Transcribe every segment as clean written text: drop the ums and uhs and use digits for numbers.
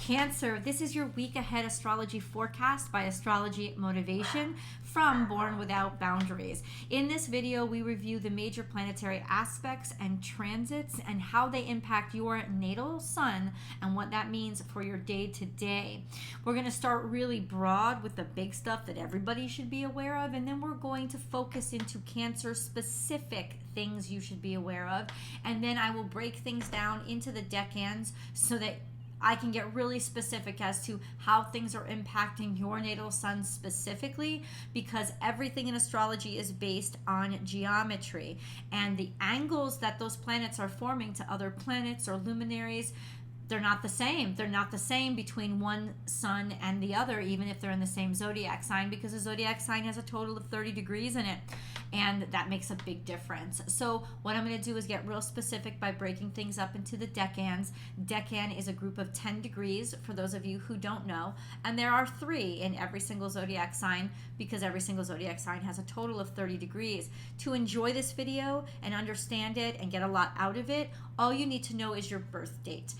Cancer, this is your week ahead astrology forecast by Astrology Motivation from Born Without Boundaries. In this video, we review the major planetary aspects and transits and how they impact your natal sun and what that means for your day to day. We're going to start really broad with the big stuff that everybody should be aware of, and then we're going to focus into Cancer specific things you should be aware of, and then I will break things down into the decans so that I can get really specific as to how things are impacting your natal sun specifically, because everything in astrology is based on geometry, and the angles that those planets are forming to other planets or luminaries, they're not the same. They're not the same between one sun and the other, even if they're in the same zodiac sign, because a zodiac sign has a total of 30 degrees in it, and that makes a big difference. So what I'm going to do is get real specific by breaking things up into the decans. Decan is a group of 10 degrees, for those of you who don't know, and there are 3 in every single zodiac sign, because every single zodiac sign has a total of 30 degrees. To enjoy this video and understand it and get a lot out of it, all you need to know is your birth date.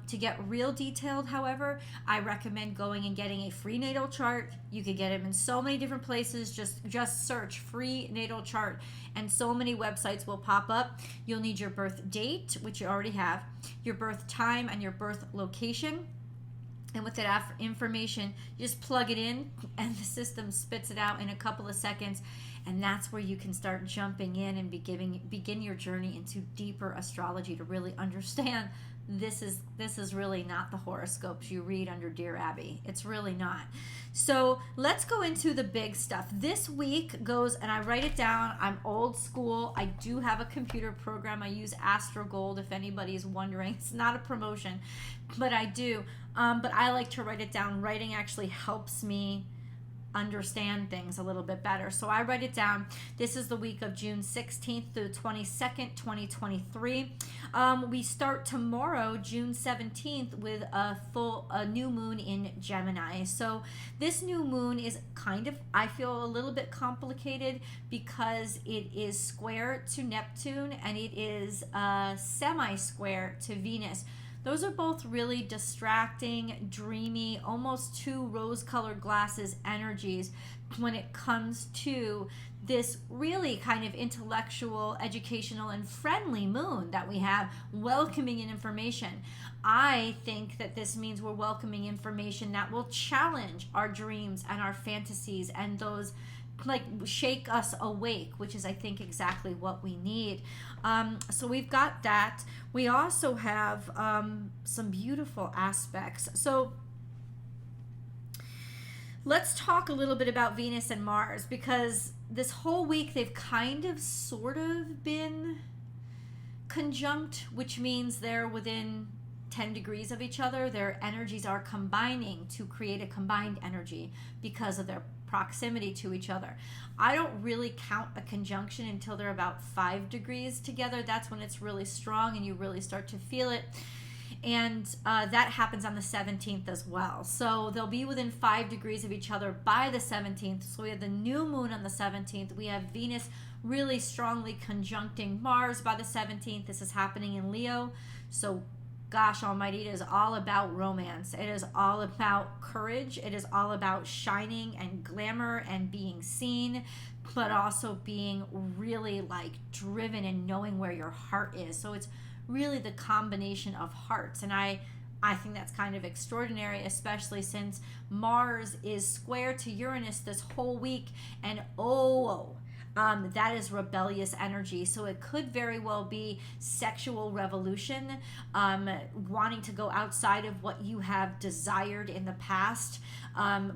To get real detailed, however, I recommend going and getting a free natal chart. You can get them in so many different places. Just search free natal chart and so many websites will pop up. You'll need your birth date, which you already have, your birth time, and your birth location. And with that information, you just plug it in and the system spits it out in a couple of seconds. And that's where you can start jumping in and begin your journey into deeper astrology to really understand this is really not the horoscopes you read under Dear Abby. It's really not. So let's go into the big stuff. This week goes, and I write it down. I'm old school. I do have a computer program. I use AstroGold, if anybody's wondering. It's not a promotion, but I do. But I like to write it down. Writing actually helps me understand things a little bit better. So I write it down. This is the week of June 16th through 22nd, 2023. We start tomorrow, June 17th, with a new moon in Gemini. So this new moon is kind of, I feel, a little bit complicated because it is square to Neptune and it is semi-square to Venus. Those are both really distracting, dreamy, almost 2 rose-colored glasses energies when it comes to this really kind of intellectual, educational, and friendly moon that we have, welcoming in information. I think that this means we're welcoming information that will challenge our dreams and our fantasies and those like shake us awake, which is I think exactly what we need. So we've got that. We also have some beautiful aspects. So let's talk a little bit about Venus and Mars, because this whole week they've kind of sort of been conjunct, which means they're within 10 degrees of each other. Their energies are combining to create a combined energy because of their proximity to each other. I don't really count a conjunction until they're about 5 degrees together. That's when it's really strong and you really start to feel it. And that happens on the 17th as well. So they'll be within 5 degrees of each other by the 17th. So we have the new moon on the 17th. We have Venus really strongly conjuncting Mars by the 17th. This is happening in Leo. So gosh almighty, it is all about romance. It is all about courage. It is all about shining and glamour and being seen, but also being really like driven and knowing where your heart is. So it's really the combination of hearts. And I think that's kind of extraordinary, especially since Mars is square to Uranus this whole week. And that is rebellious energy. So it could very well be sexual revolution, wanting to go outside of what you have desired in the past,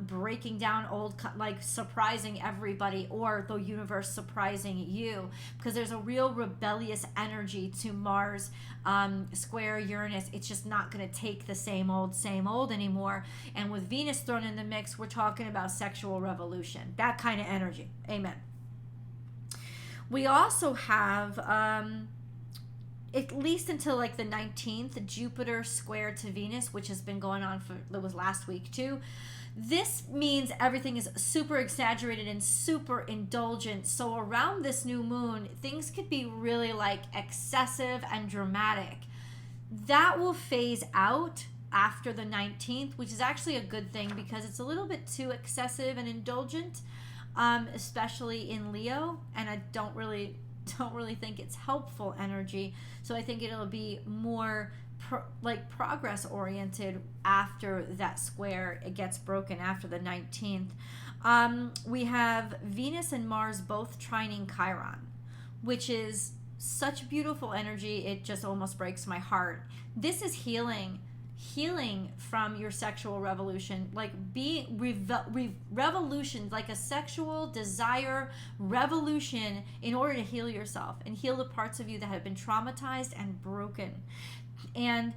breaking down old, like surprising everybody, or the universe surprising you, because there's a real rebellious energy to Mars square Uranus. It's just not going to take the same old anymore. And with Venus thrown in the mix, we're talking about sexual revolution, that kind of energy. Amen. We also have, at least until like the 19th, Jupiter square to Venus, which has been going on it was last week too. This means everything is super exaggerated and super indulgent. So around this new moon, things could be really like excessive and dramatic. That will phase out after the 19th, which is actually a good thing because it's a little bit too excessive and indulgent, especially in Leo, and I don't really think it's helpful energy. So I think it'll be more progress oriented after that square it gets broken after the 19th. We have Venus and Mars both trining Chiron, which is such beautiful energy. It just almost breaks my heart. This is healing from your sexual revolution, like revolution, like a sexual desire revolution in order to heal yourself and heal the parts of you that have been traumatized and broken. And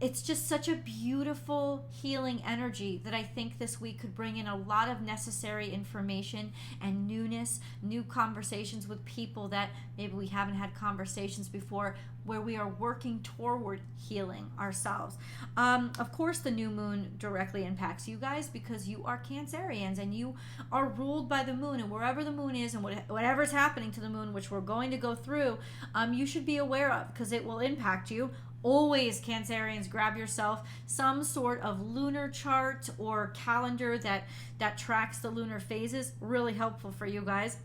it's just such a beautiful healing energy that I think this week could bring in a lot of necessary information and newness, new conversations with people that maybe we haven't had conversations before, where we are working toward healing ourselves. Of course, the new moon directly impacts you guys because you are Cancerians and you are ruled by the moon, and wherever the moon is and whatever's happening to the moon, which we're going to go through, you should be aware of because it will impact you. Always, Cancerians, grab yourself some sort of lunar chart or calendar that tracks the lunar phases. Really helpful for you guys.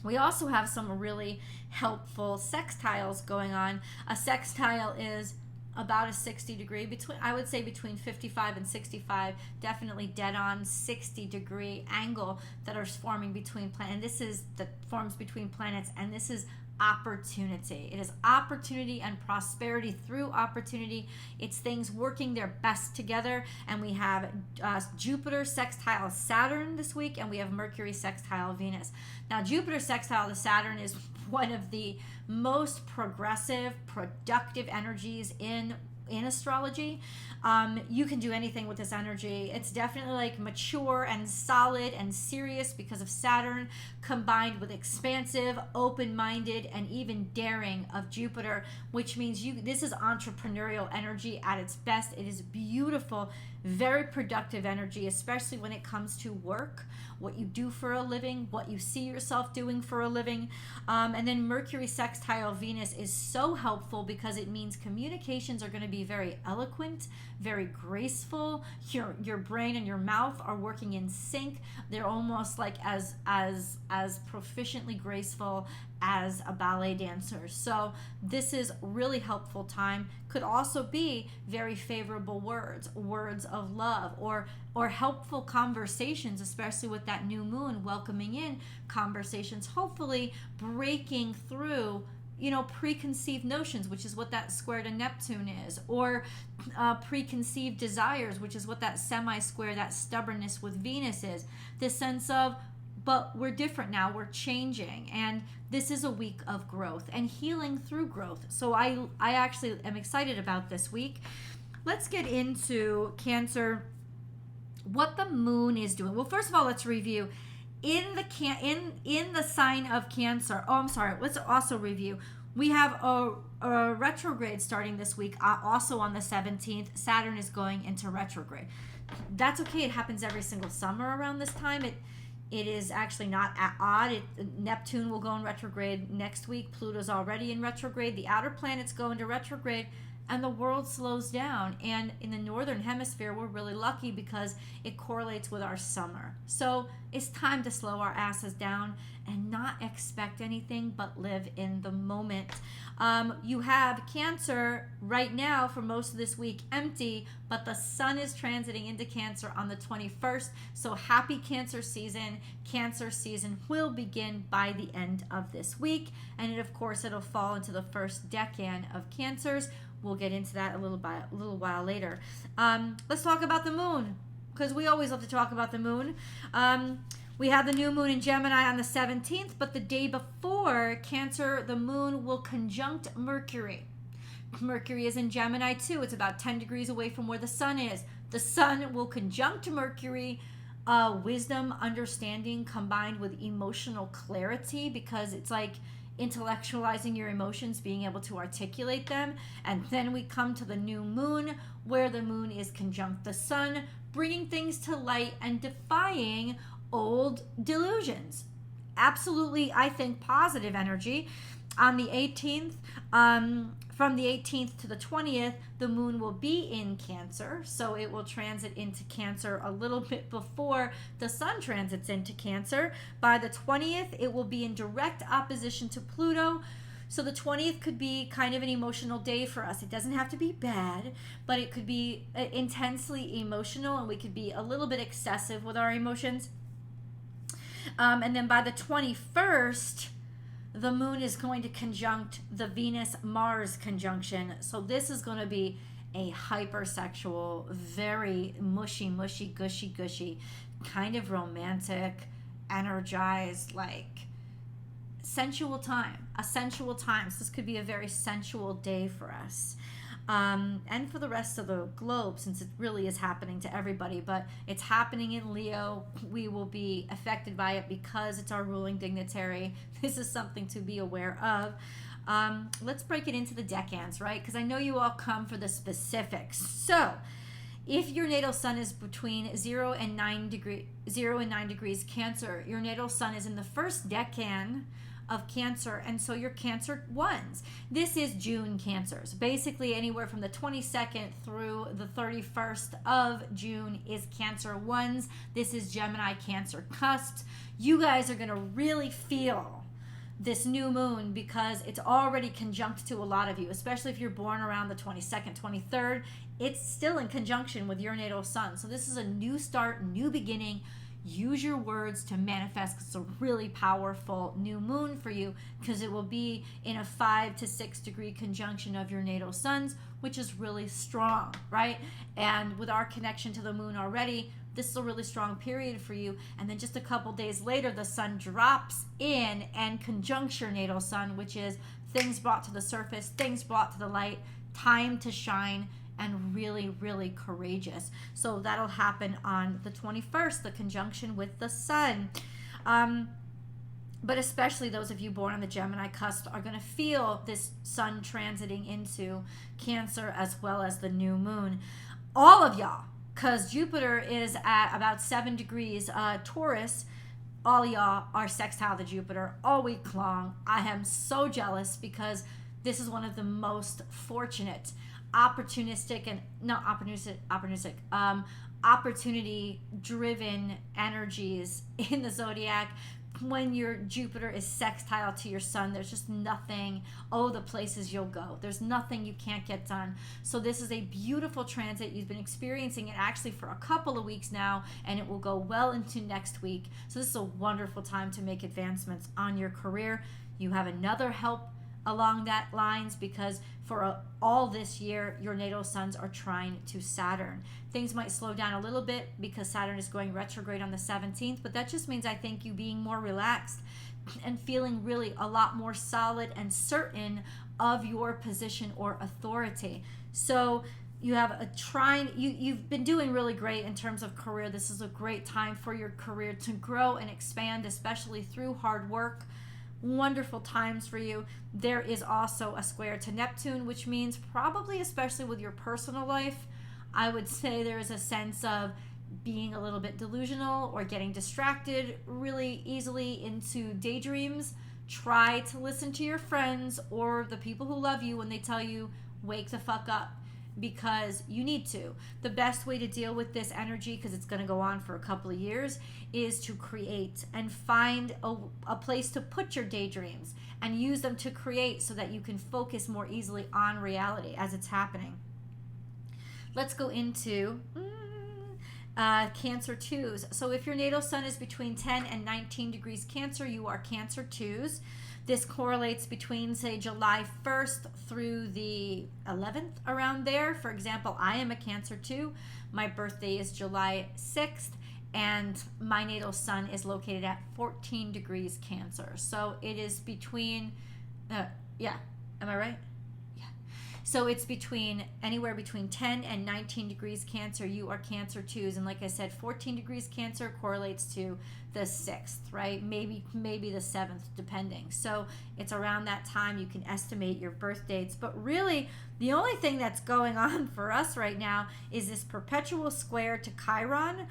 We also have some really helpful sextiles going on. A sextile is about a 60 degree, between 55 and 65, definitely dead on 60 degree angle that are forming between planets. And that forms between planets, and this is opportunity. It is opportunity and prosperity through opportunity. It's things working their best together. And we have Jupiter sextile Saturn this week, and we have Mercury sextile Venus. Now, Jupiter sextile to Saturn is one of the most progressive, productive energies in astrology. You can do anything with this energy. It's definitely like mature and solid and serious because of Saturn, combined with expansive, open-minded, and even daring of Jupiter, which means this is entrepreneurial energy at its best. It is beautiful, very productive energy, especially when it comes to work, what you do for a living, what you see yourself doing for a living. And then Mercury sextile Venus is so helpful because it means communications are going to be very eloquent, very graceful. Your brain and your mouth are working in sync. They're almost like as proficiently graceful as a ballet dancer. So this is really helpful time. Could also be very favorable words of love, or helpful conversations, especially with that new moon welcoming in conversations, hopefully breaking through preconceived notions, which is what that square to Neptune is, or preconceived desires, which is what that semi-square, that stubbornness with Venus is. This sense of, but we're different now, we're changing, and this is a week of growth and healing through growth. So I actually am excited about this week. Let's get into Cancer, what the moon is doing. Well, first of all, let's review. In the sign of Cancer, let's also review. We have a retrograde starting this week, also on the 17th. Saturn is going into retrograde. That's okay. It happens every single summer around this time. It is actually not odd. Neptune will go in retrograde next week. Pluto's already in retrograde. The outer planets go into retrograde, and the world slows down. And in the northern hemisphere, we're really lucky because it correlates with our summer. So it's time to slow our asses down and not expect anything but live in the moment. You have Cancer right now for most of this week empty, but the sun is transiting into Cancer on the 21st. So happy Cancer season. Cancer season will begin by the end of this week. And it'll fall into the first decan of Cancers. We'll get into that a little while later. Let's talk about the moon, because we always love to talk about the moon. We have the new moon in Gemini on the 17th, but the day before Cancer, the moon will conjunct Mercury. Mercury is in Gemini too. It's about 10 degrees away from where the sun is. The sun will conjunct Mercury. Wisdom, understanding combined with emotional clarity, because it's like intellectualizing your emotions, being able to articulate them. And then we come to the new moon, where the moon is conjunct the sun, bringing things to light and defying old delusions. Absolutely, I think, positive energy. On the 18th, From the 18th to the 20th, the moon will be in Cancer, so it will transit into Cancer a little bit before the sun transits into Cancer. By the 20th, it will be in direct opposition to Pluto. So the 20th could be kind of an emotional day for us. It doesn't have to be bad, but it could be intensely emotional, and we could be a little bit excessive with our emotions. And then by the 21st, the moon is going to conjunct the Venus-Mars conjunction. So this is going to be a hypersexual, very mushy, gushy, kind of romantic, energized, like sensual time, a sensual time. So this could be a very sensual day for us. And for the rest of the globe, since it really is happening to everybody, but it's happening in Leo. We will be affected by it because it's our ruling dignitary. This is something to be aware of. Let's break it into the decans, right? Because I know you all come for the specifics. So if your natal sun is between 0 and 9 degrees Cancer, your natal sun is in the first decan of Cancer, and so your Cancer ones. This is June Cancers. Basically anywhere from the 22nd through the 31st of June is Cancer ones. This is Gemini Cancer cusps. You guys are going to really feel this new moon because it's already conjunct to a lot of you, especially if you're born around the 22nd, 23rd. It's still in conjunction with your natal sun. So this is a new start, new beginning. Use your words to manifest, because it's a really powerful new moon for you, because it will be in a 5 to 6 degree conjunction of your natal suns, which is really strong, right? And with our connection to the moon already, this is a really strong period for you. And then just a couple days later, the sun drops in and conjuncts your natal sun, which is things brought to the surface, things brought to the light, time to shine, and really, really courageous. So that'll happen on the 21st, the conjunction with the sun. But especially those of you born on the Gemini cusp are going to feel this sun transiting into Cancer, as well as the new moon. All of y'all, because Jupiter is at about 7 degrees Taurus. All y'all are sextile to Jupiter all week long. I am so jealous, because this is one of the most fortunate opportunistic and not opportunistic opportunity driven energies in the zodiac. When your Jupiter is sextile to your sun, there's just nothing, the places you'll go, there's nothing you can't get done. So this is a beautiful transit. You've been experiencing it actually for a couple of weeks now, and it will go well into next week. So this is a wonderful time to make advancements on your career. You have another help along that lines, because for all this year, your natal suns are trying to Saturn. Things might slow down a little bit because Saturn is going retrograde on the 17th, but that just means, I think, you being more relaxed and feeling really a lot more solid and certain of your position or authority. So you have you've been doing really great in terms of career. This is a great time for your career to grow and expand, especially through hard work. Wonderful times for you. There is also a square to Neptune, which means probably, especially with your personal life, I would say there is a sense of being a little bit delusional or getting distracted really easily into daydreams. Try to listen to your friends or the people who love you when they tell you, wake the fuck up, because you need to. The best way to deal with this energy, because it's going to go on for a couple of years, is to create and find a place to put your daydreams and use them to create, so that you can focus more easily on reality as it's happening. Let's go into Cancer 2s. So if your natal sun is between 10 and 19 degrees Cancer, you are Cancer 2s. This correlates between, say, July 1st through the 11th, around there. For example, I am a Cancer 2. My birthday is July 6th, and my natal sun is located at 14 degrees Cancer. So it is between, am I right? So it's anywhere between 10 and 19 degrees Cancer. You are Cancer 2s. And like I said, 14 degrees Cancer correlates to the 6th, right? Maybe the 7th, depending. So it's around that time you can estimate your birth dates. But really, the only thing that's going on for us right now is this perpetual square to Chiron,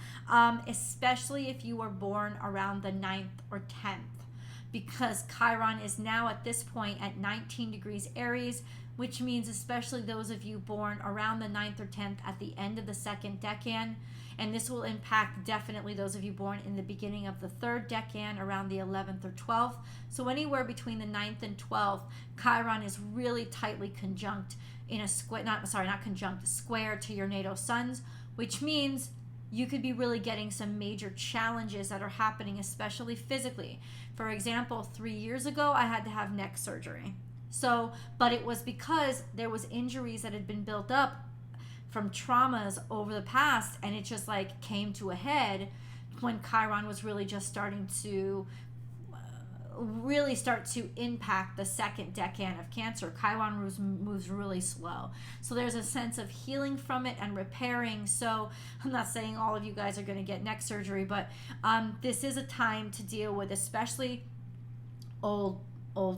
especially if you were born around the 9th or 10th. Because Chiron is now at this point at 19 degrees Aries, which means especially those of you born around the 9th or 10th at the end of the second decan. And this will impact definitely those of you born in the beginning of the third decan around the 11th or 12th. So anywhere between the 9th and 12th, Chiron is really tightly conjunct in a square, not conjunct, square to your natal suns, which means you could be really getting some major challenges that are happening, especially physically. For example, 3 years ago, I had to have neck surgery. But it was because there was injuries that had been built up from traumas over the past, and it just like came to a head when Chiron was really just starting to start to impact the second decan of Cancer. Chiron moves really slow. So there's a sense of healing from it and repairing. So I'm not saying all of you guys are going to get neck surgery, but this is a time to deal with especially old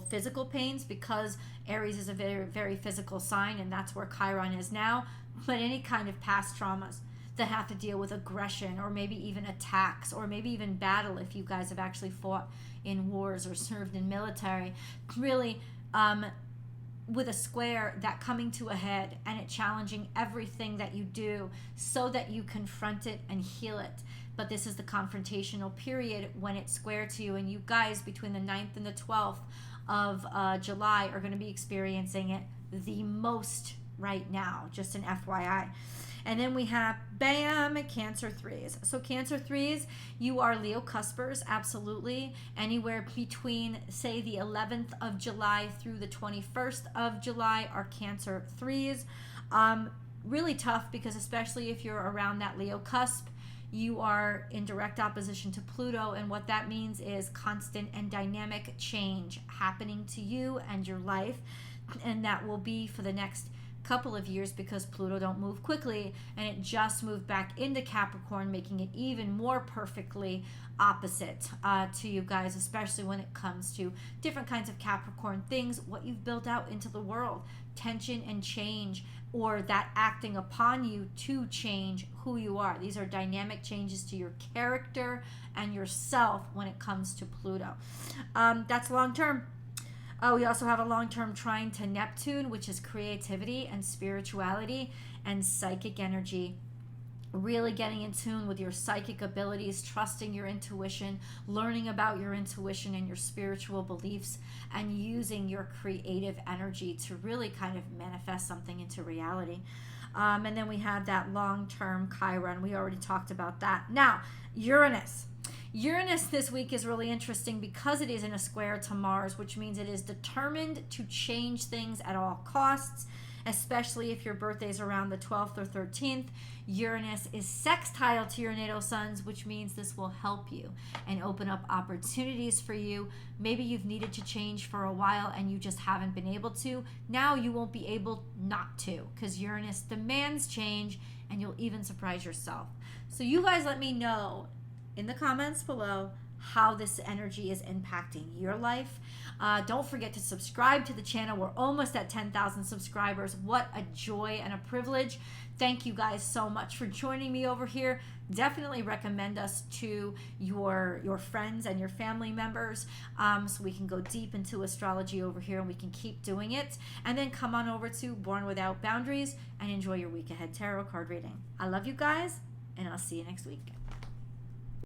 physical pains, because Aries is a very, very physical sign, and that's where Chiron is now. But any kind of past traumas that have to deal with aggression, or maybe even attacks, or maybe even battle if you guys have actually fought in wars or served in military, really with a square that coming to a head and it challenging everything that you do so that you confront it and heal it. But this is the confrontational period when it's square to you, and you guys between the 9th and the 12th of July are going to be experiencing it the most right now, just an FYI. And then we have, bam, Cancer 3s. So Cancer 3s, you are Leo cuspers, absolutely. Anywhere between, say, the 11th of July through the 21st of July are Cancer 3s. Really tough, because especially if you're around that Leo cusp, you are in direct opposition to Pluto, and what that means is constant and dynamic change happening to you and your life, and that will be for the next couple of years, because Pluto don't move quickly, and it just moved back into Capricorn, making it even more perfectly opposite to you guys, especially when it comes to different kinds of Capricorn things, what you've built out into the world, tension and change, or that acting upon you to change who you are. These are dynamic changes to your character and yourself when it comes to Pluto. That's long term. We also have a long-term trine to Neptune, which is creativity and spirituality and psychic energy. Really getting in tune with your psychic abilities, trusting your intuition, learning about your intuition and your spiritual beliefs, and using your creative energy to really kind of manifest something into reality. And then we have that long-term Chiron. We already talked about that. Now, Uranus. Uranus this week is really interesting because it is in a square to Mars, which means it is determined to change things at all costs, especially if your birthday is around the 12th or 13th. Uranus is sextile to your natal suns, which means this will help you and open up opportunities for you. Maybe you've needed to change for a while and you just haven't been able to. Now you won't be able not to, because Uranus demands change, and you'll even surprise yourself. So you guys let me know in the comments below how this energy is impacting your life. Don't forget to subscribe to the channel. We're almost at 10,000 subscribers. What a joy and a privilege. Thank you guys so much for joining me over here. Definitely recommend us to your friends and your family members, so we can go deep into astrology over here and we can keep doing it. And then come on over to Born Without Boundaries and enjoy your week ahead tarot card reading. I love you guys, and I'll see you next week.